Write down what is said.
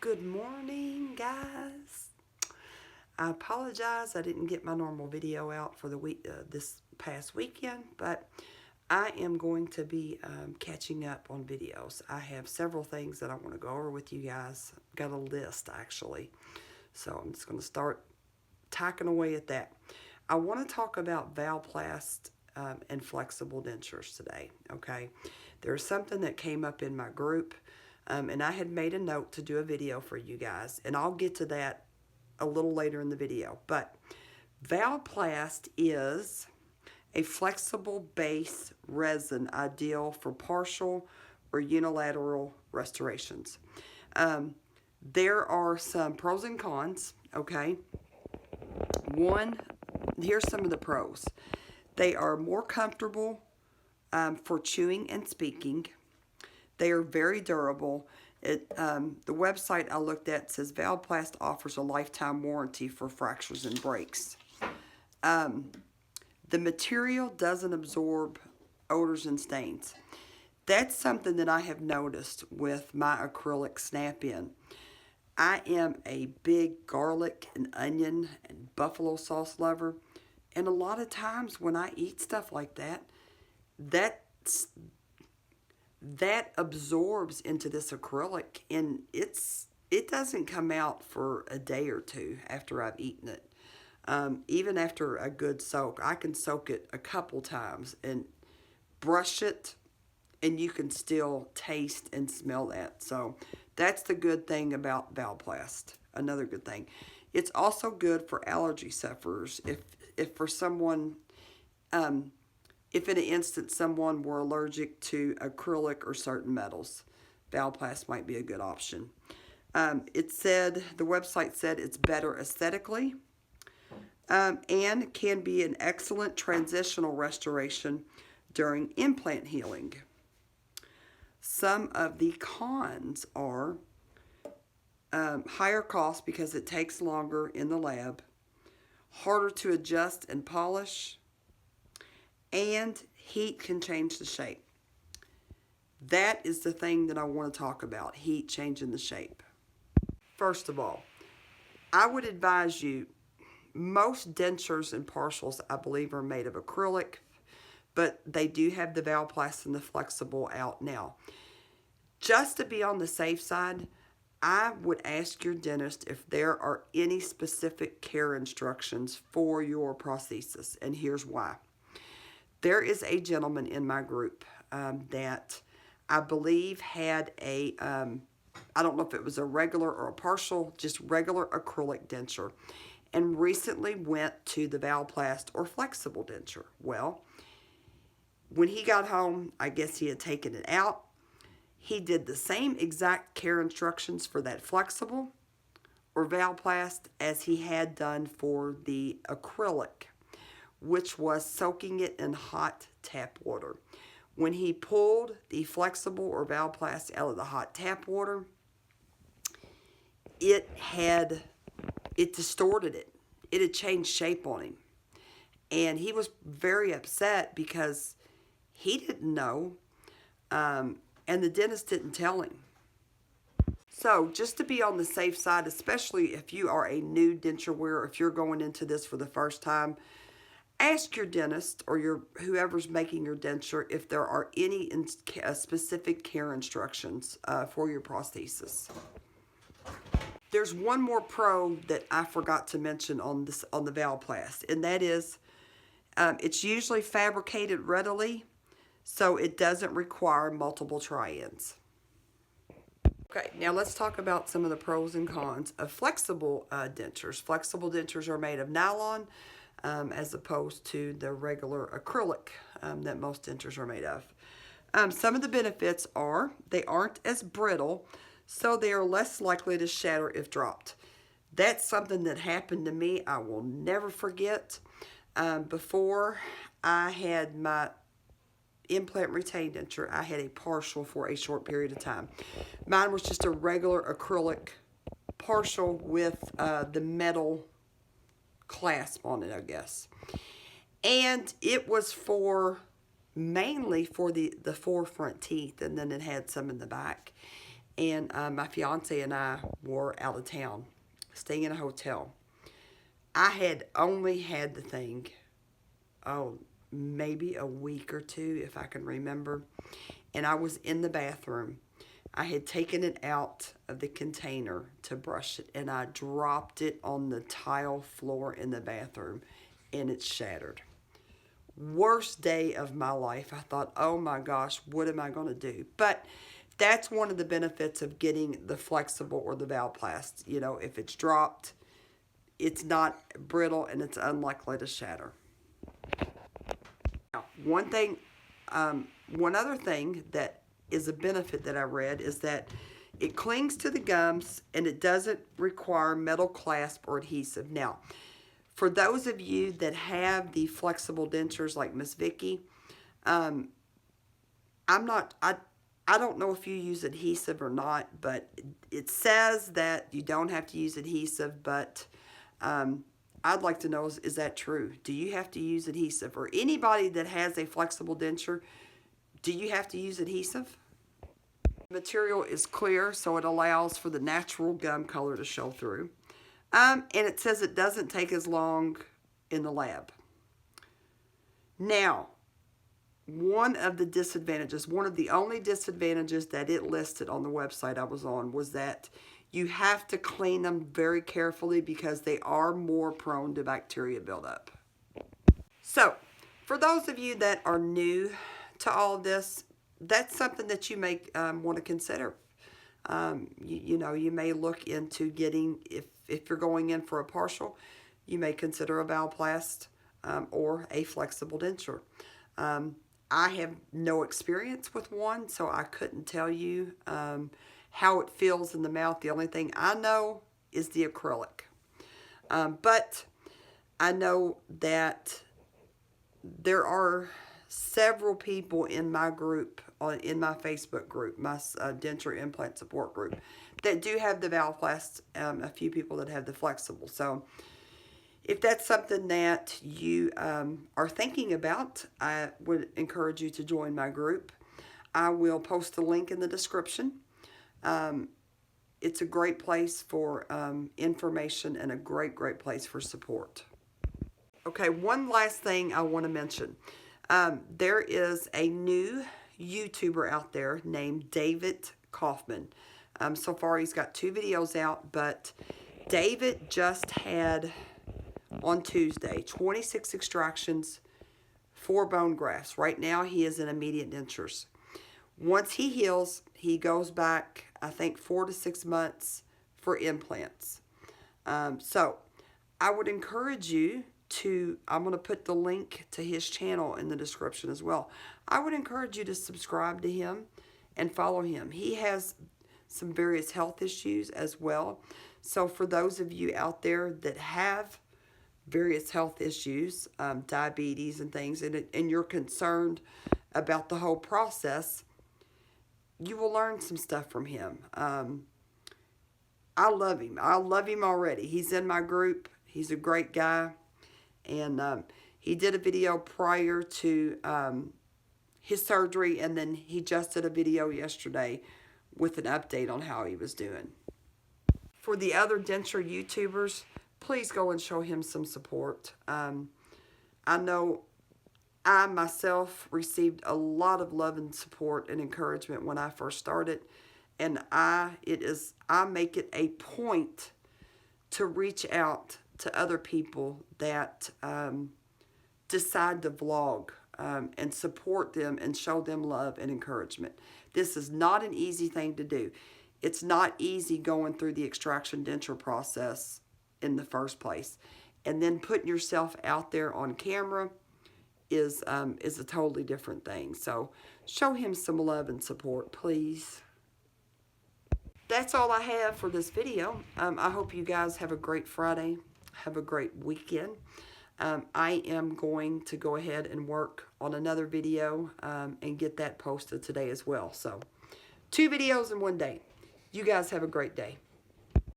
Good morning, guys. I apologize I didn't get my normal video out for the week this past weekend, but I am going to be catching up on videos. I have several things that I want to go over with you guys. Got a list actually, so I'm just going to start tacking away at that. I want to talk about Valplast and flexible dentures today. Okay, there's something that came up in my group. And I had made a note to do a video for you guys, and I'll get to that a little later in the video. But Valplast is a flexible base resin ideal for partial or unilateral restorations. There are some pros and cons, okay? One, here's some of the pros. They are more comfortable for chewing and speaking. They are very durable. The website I looked at says Valplast offers a lifetime warranty for fractures and breaks. The material doesn't absorb odors and stains. That's something that I have noticed with my acrylic snap-in. I am a big garlic and onion and buffalo sauce lover, and a lot of times when I eat stuff like that, that absorbs into this acrylic, and it doesn't come out for a day or two after I've eaten it. Even after a good soak, I can soak it a couple times and brush it, and you can still taste and smell that. So that's the good thing about Valplast. Another good thing. It's also good for allergy sufferers. If for someone, if in an instance someone were allergic to acrylic or certain metals, Valplast might be a good option. The website said it's better aesthetically and can be an excellent transitional restoration during implant healing. Some of the cons are higher cost because it takes longer in the lab, harder to adjust and polish, and heat can change the shape. That is the thing that I want to talk about, heat changing the shape. First of all, I would advise you, most dentures and partials I believe are made of acrylic, but they do have the Valplast and the flexible out now. Just to be on the safe side, I would ask your dentist if there are any specific care instructions for your prosthesis, and here's why. There is a gentleman in my group that I believe had a, I don't know if it was a regular or a partial, just regular acrylic denture, and recently went to the Valplast or flexible denture. Well, when he got home, I guess he had taken it out. He did the same exact care instructions for that flexible or Valplast as he had done for the acrylic, which was soaking it in hot tap water. When he pulled the flexible or Valplast out of the hot tap water, it distorted it. It had changed shape on him. And he was very upset because he didn't know, and the dentist didn't tell him. So just to be on the safe side, especially if you are a new denture wearer, if you're going into this for the first time, ask your dentist or whoever's making your denture if there are any specific care instructions for your prosthesis. There's one more pro that I forgot to mention on the Valplast, and that is it's usually fabricated readily, so it doesn't require multiple try-ins. Okay, now let's talk about some of the pros and cons of flexible dentures. Flexible dentures are made of nylon, as opposed to the regular acrylic that most dentures are made of. Some of the benefits are they aren't as brittle, so they are less likely to shatter if dropped. That's something that happened to me I will never forget. Before I had my implant retained denture, I had a partial for a short period of time. Mine was just a regular acrylic partial with the metal clasp on it, I guess. And it was mainly for the forefront teeth, and then it had some in the back. and my fiance and I were out of town, staying in a hotel. I had only had the thing, oh, maybe a week or two, if I can remember, and I was in the bathroom. I had taken it out of the container to brush it, and I dropped it on the tile floor in the bathroom, and it shattered. Worst day of my life. I thought, oh my gosh, what am I going to do? But that's one of the benefits of getting the flexible or the Valplast. You know, if it's dropped, it's not brittle and it's unlikely to shatter. Now, one other thing that is a benefit that I read is that it clings to the gums and it doesn't require metal clasp or adhesive. Now, for those of you that have the flexible dentures like Miss Vicky, I don't know if you use adhesive or not, but it says that you don't have to use adhesive, but I'd like to know, is that true? Do you have to use adhesive? Or anybody that has a flexible denture, do you have to use adhesive? The material is clear, so it allows for the natural gum color to show through. And it says it doesn't take as long in the lab. Now, one of the only disadvantages that it listed on the website I was on was that you have to clean them very carefully because they are more prone to bacteria buildup. So, for those of you that are new to all this, that's something that you may want to consider. You may look into getting, if you're going in for a partial, you may consider a Valplast or a flexible denture. I have no experience with one, so I couldn't tell you how it feels in the mouth. The only thing I know is the acrylic. But I know that there are several people in my group, in my Facebook group, my denture implant support group, that do have the Valplast, a few people that have the flexible. So if that's something that you are thinking about, I would encourage you to join my group. I will post the link in the description. It's a great place for information and a great place for support. Okay, one last thing I want to mention. There is a new YouTuber out there named David Coffman. So far, he's got 2 videos out, but David just had, on Tuesday, 26 extractions, 4 bone grafts. Right now, he is in immediate dentures. Once he heals, he goes back, I think, 4 to 6 months for implants. So I would encourage you to, I'm going to put the link to his channel in the description as well. I would encourage you to subscribe to him and follow him. He has some various health issues as well. So for those of you out there that have various health issues, diabetes and things, and you're concerned about the whole process, you will learn some stuff from him. I love him. I love him already. He's in my group. He's a great guy. And he did a video prior to his surgery, and then he just did a video yesterday with an update on how he was doing. For the other denture YouTubers, please go and show him some support. I know I myself received a lot of love and support and encouragement when I first started, and I make it a point to reach out to other people that decide to vlog and support them and show them love and encouragement. This is not an easy thing to do. It's not easy going through the extraction denture process in the first place. And then putting yourself out there on camera is a totally different thing. So show him some love and support, please. That's all I have for this video. I hope you guys have a great Friday. Have a great weekend. I am going to go ahead and work on another video and get that posted today as well. So 2 videos in one day. You guys have a great day.